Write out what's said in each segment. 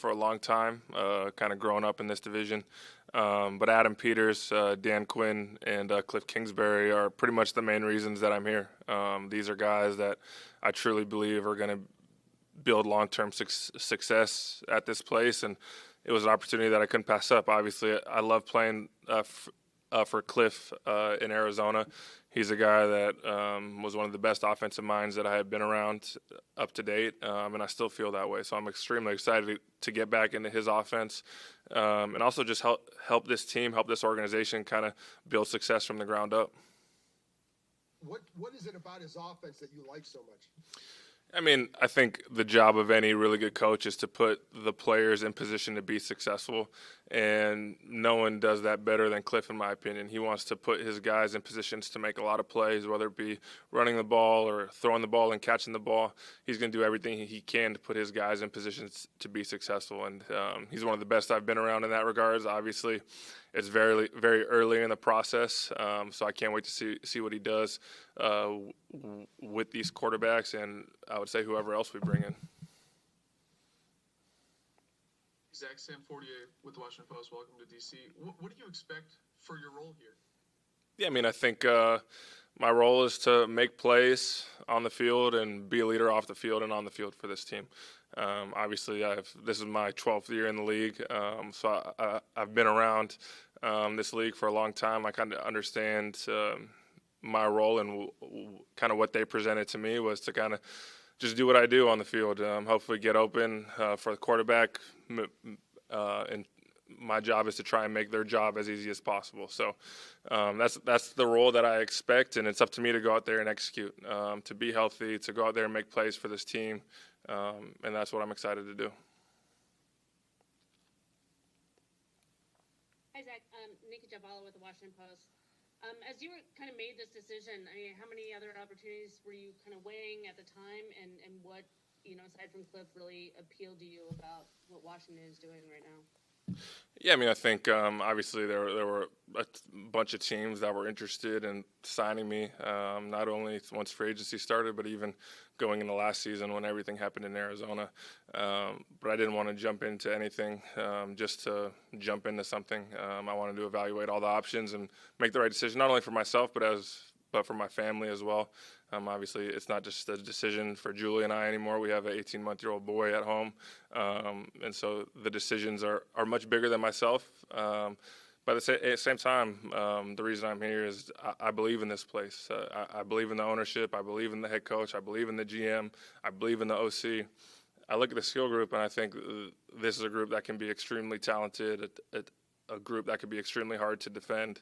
for a long time, kind of growing up in this division. But Adam Peters, Dan Quinn, and Cliff Kingsbury are pretty much the main reasons that I'm here. These are guys that I truly believe are going to build long-term success at this place, and it was an opportunity that I couldn't pass up. Obviously, I love playing for Cliff in Arizona. He's a guy that was one of the best offensive minds that I had been around up to date, and I still feel that way. So I'm extremely excited to get back into his offense and also just help this team, help this organization kind of build success from the ground up. What is it about his offense that you like so much? I mean, I think the job of any really good coach is to put the players in position to be successful, and no one does that better than Cliff, in my opinion. He wants to put his guys in positions to make a lot of plays, whether it be running the ball or throwing the ball and catching the ball. He's going to do everything he can to put his guys in positions to be successful, and he's one of the best I've been around in that regards. Obviously, it's very, very early in the process, so I can't wait to see what he does with these quarterbacks, and I would say whoever else we bring in. Zach, Sam Fortier with the Washington Post. Welcome to D.C. What do you expect for your role here? Yeah, I mean, I think my role is to make plays on the field and be a leader off the field and on the field for this team. Obviously, this is my 12th year in the league, so I've been around this league for a long time. I kind of understand my role, and kind of what they presented to me was to kind of just do what I do on the field, hopefully get open for the quarterback, and my job is to try and make their job as easy as possible. So that's the role that I expect, and it's up to me to go out there and execute, to be healthy, to go out there and make plays for this team, and that's what I'm excited to do. Hi, Zach. Nika Javala with the Washington Post. As you were kind of made this decision, I mean, how many other opportunities were you kind of weighing at the time, and what, aside from Cliff, really appealed to you about what Washington is doing right now? Yeah, I mean, I think obviously there were a bunch of teams that were interested in signing me, not only once free agency started, but even going into last season when everything happened in Arizona. But I didn't want to jump into anything just to jump into something. I wanted to evaluate all the options and make the right decision, not only for myself, but for my family as well. Obviously, it's not just a decision for Julie and I anymore. We have an 18-month-old boy at home, and so the decisions are much bigger than myself. But at the same time, the reason I'm here is I believe in this place. I believe in the ownership. I believe in the head coach. I believe in the GM. I believe in the OC. I look at the skill group, and I think this is a group that can be extremely talented, a group that could be extremely hard to defend.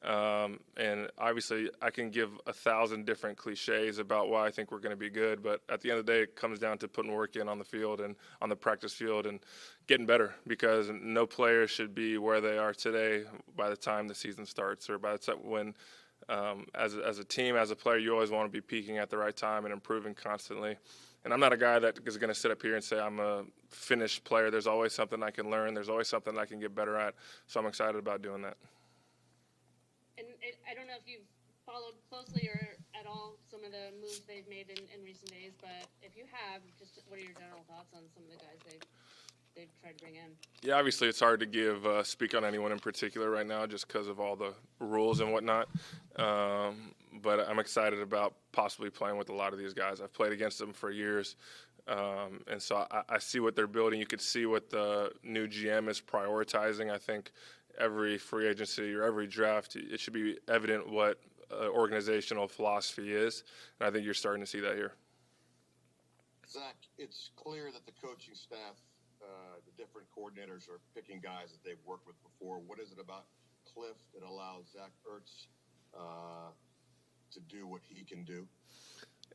And obviously, I can give 1,000 different cliches about why I think we're going to be good, but at the end of the day, it comes down to putting work in on the field and on the practice field and getting better, because no player should be where they are today by the time the season starts, or by the time when, as a team, as a player, you always want to be peaking at the right time and improving constantly. And I'm not a guy that is going to sit up here and say I'm a finished player. There's always something I can learn. There's always something I can get better at. So I'm excited about doing that. And I don't know if you've followed closely or at all some of the moves they've made in recent days, but if you have, just what are your general thoughts on some of the guys they've tried to bring in? Yeah, obviously it's hard to speak on anyone in particular right now just because of all the rules and whatnot. But I'm excited about possibly playing with a lot of these guys. I've played against them for years, and so I see what they're building. You could see what the new GM is prioritizing. I think every free agency or every draft, it should be evident what organizational philosophy is, and I think you're starting to see that here. Zach, it's clear that the coaching staff, the different coordinators are picking guys that they've worked with before. What is it about Cliff that allows Zach Ertz to do what he can do?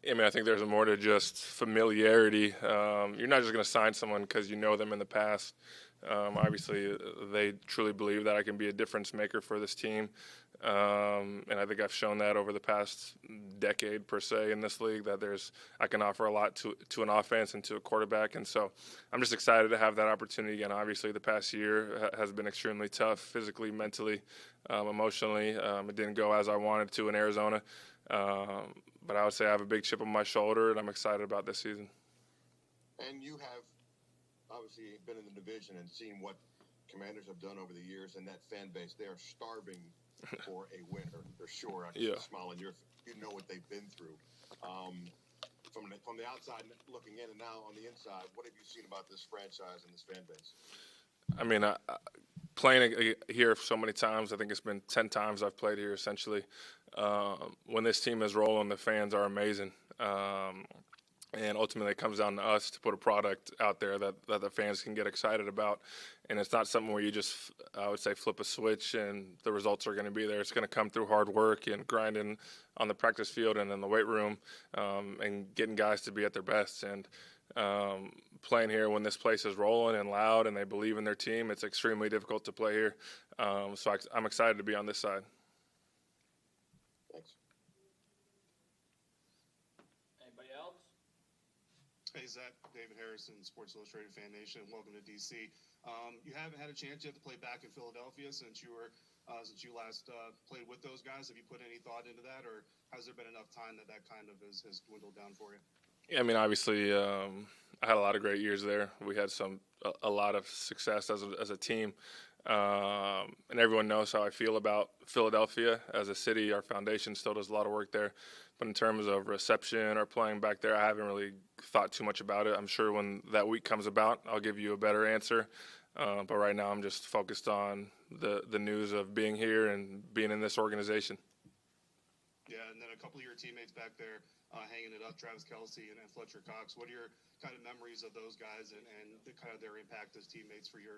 I mean, I think there's more to just familiarity. You're not just going to sign someone because you know them in the past. Obviously, they truly believe that I can be a difference maker for this team. And I think I've shown that over the past decade, per se, in this league, that I can offer a lot to an offense and to a quarterback. And so I'm just excited to have that opportunity again. Obviously, the past year has been extremely tough, physically, mentally, emotionally. It didn't go as I wanted to in Arizona. But I would say I have a big chip on my shoulder, and I'm excited about this season. And you have obviously been in the division and seen what Commanders have done over the years, and that fan base, they are starving for a winner for sure. I can smile on your face. You know what they've been through. From the outside looking in, and now on the inside, what have you seen about this franchise and this fan base? I mean, playing here so many times, I think it's been 10 times I've played here essentially. When this team is rolling, the fans are amazing. And ultimately, it comes down to us to put a product out there that the fans can get excited about. And it's not something where you just, I would say, flip a switch and the results are going to be there. It's going to come through hard work and grinding on the practice field and in the weight room, and getting guys to be at their best. And playing here when this place is rolling and loud and they believe in their team, it's extremely difficult to play here. So I'm excited to be on this side. Thanks. Anybody else? Hey, Zach, David Harrison, Sports Illustrated Fan Nation. Welcome to D.C. You haven't had a chance yet to play back in Philadelphia since you last played with those guys. Have you put any thought into that, or has there been enough time that kind of has dwindled down for you? Yeah, I mean, obviously, I had a lot of great years there. We had a lot of success as a team, and everyone knows how I feel about Philadelphia as a city. Our foundation still does a lot of work there, but in terms of reception or playing back there, I haven't really thought too much about it. I'm sure when that week comes about, I'll give you a better answer. But right now, I'm just focused on the news of being here and being in this organization. Yeah, and then a couple of your teammates back there hanging it up, Travis Kelce and Fletcher Cox. What are your kind of memories of those guys and kind of their impact as teammates for you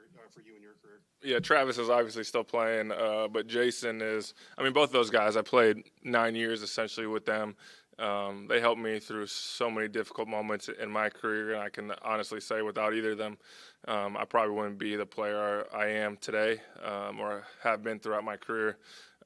and your career? Yeah, Travis is obviously still playing, but Jason is. I mean, both those guys, I played 9 years essentially with them. They helped me through so many difficult moments in my career, and I can honestly say without either of them, I probably wouldn't be the player I am today, or have been throughout my career.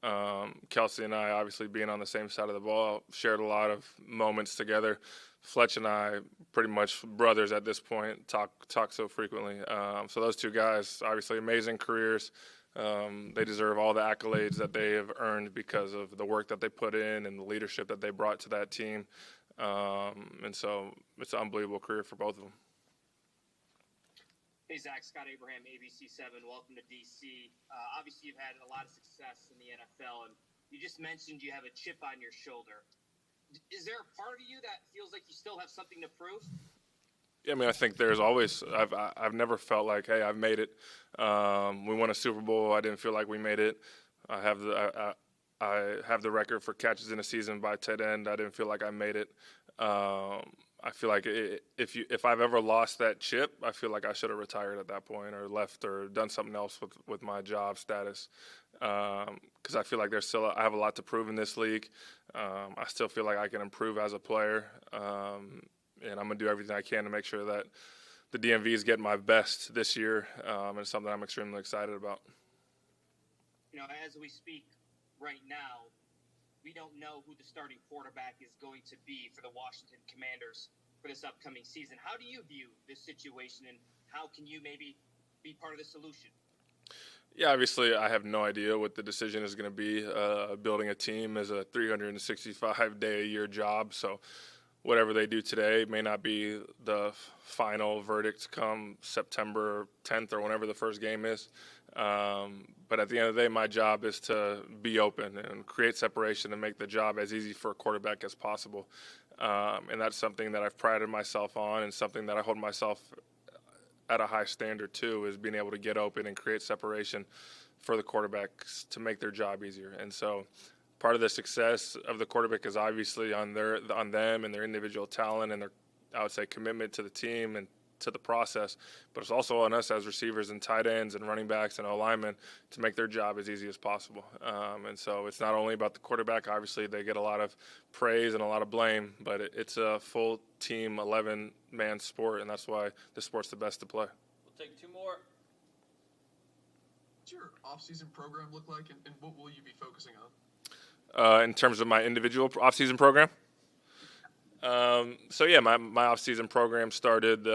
Kelce and I, obviously being on the same side of the ball, shared a lot of moments together. Fletch and I, pretty much brothers at this point, talk so frequently. So those two guys, obviously amazing careers. They deserve all the accolades that they have earned because of the work that they put in and the leadership that they brought to that team. And so it's an unbelievable career for both of them. Hey, Zach, Scott Abraham, ABC7. Welcome to D.C. Obviously, you've had a lot of success in the NFL, and you just mentioned you have a chip on your shoulder. Is there a part of you that feels like you still have something to prove? Yeah, I mean, I think there's always. I've never felt like, hey, I've made it. We won a Super Bowl. I didn't feel like we made it. I have the record for catches in a season by tight end. I didn't feel like I made it. I feel like if I've ever lost that chip, I feel like I should have retired at that point or left or done something else with my job status. Because I feel like I have a lot to prove in this league. I still feel like I can improve as a player. And I'm going to do everything I can to make sure that the DMV is getting my best this year. And it's something I'm extremely excited about. You know, as we speak right now, we don't know who the starting quarterback is going to be for the Washington Commanders for this upcoming season. How do you view this situation, and how can you maybe be part of the solution? Yeah, obviously I have no idea what the decision is going to be. Building a team is a 365-day-a-year job, so whatever they do today may not be the final verdict come September 10th or whenever the first game is. But at the end of the day, my job is to be open and create separation and make the job as easy for a quarterback as possible. And that's something that I've prided myself on and something that I hold myself at a high standard too, is being able to get open and create separation for the quarterbacks to make their job easier. And so part of the success of the quarterback is obviously on them and their individual talent and their, I would say, commitment to the team and to the process, but it's also on us as receivers and tight ends and running backs and O-linemen to make their job as easy as possible. And so it's not only about the quarterback. Obviously, they get a lot of praise and a lot of blame, but it's a full team, 11-man sport, and that's why the sport's the best to play. We'll take two more. What's your off-season program look like, and what will you be focusing on? In terms of my individual off-season program? So yeah, my off-season program started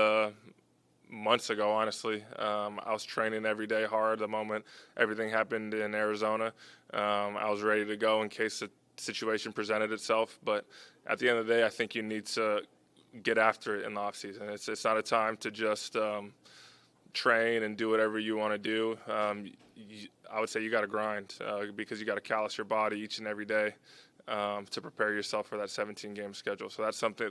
months ago, honestly. I was training every day hard the moment everything happened in Arizona. I was ready to go in case the situation presented itself. But at the end of the day, I think you need to get after it in the offseason. It's not a time to just train and do whatever you want to do. I would say you got to grind because you got to callous your body each and every day to prepare yourself for that 17-game schedule. So that's something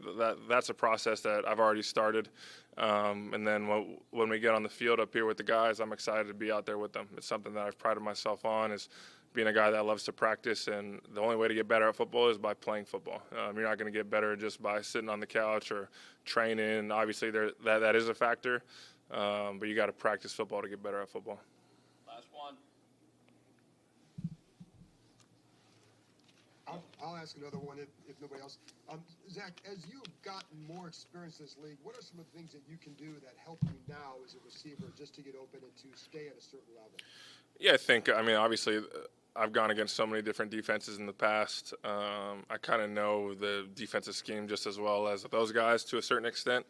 that's a process that I've already started. And then when we get on the field up here with the guys, I'm excited to be out there with them. It's something that I've prided myself on, is being a guy that loves to practice, and the only way to get better at football is by playing football. You're not going to get better just by sitting on the couch or training. Obviously, that is a factor, but you got to practice football to get better at football. Last one. I'll ask another one if nobody else. Zach, as you've gotten more experience in this league, what are some of the things that you can do that help you now as a receiver just to get open and to stay at a certain level? Yeah, obviously, I've gone against so many different defenses in the past. I kind of know the defensive scheme just as well as those guys to a certain extent.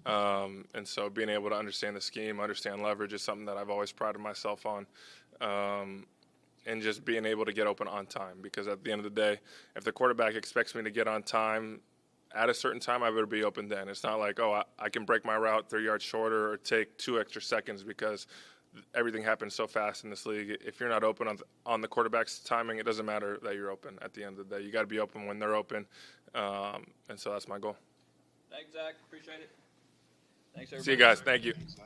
And so being able to understand the scheme, understand leverage is something that I've always prided myself on. And just being able to get open on time, because at the end of the day, if the quarterback expects me to get on time at a certain time, I better be open then. It's not like, I can break my route 3 yards shorter or take 2 extra seconds, because everything happens so fast in this league. If you're not open on the quarterback's timing, it doesn't matter that you're open at the end of the day. You got to be open when they're open, and so that's my goal. Thanks, Zach. Appreciate it. Thanks, everybody. See you guys. Thank you. Thanks, Zach.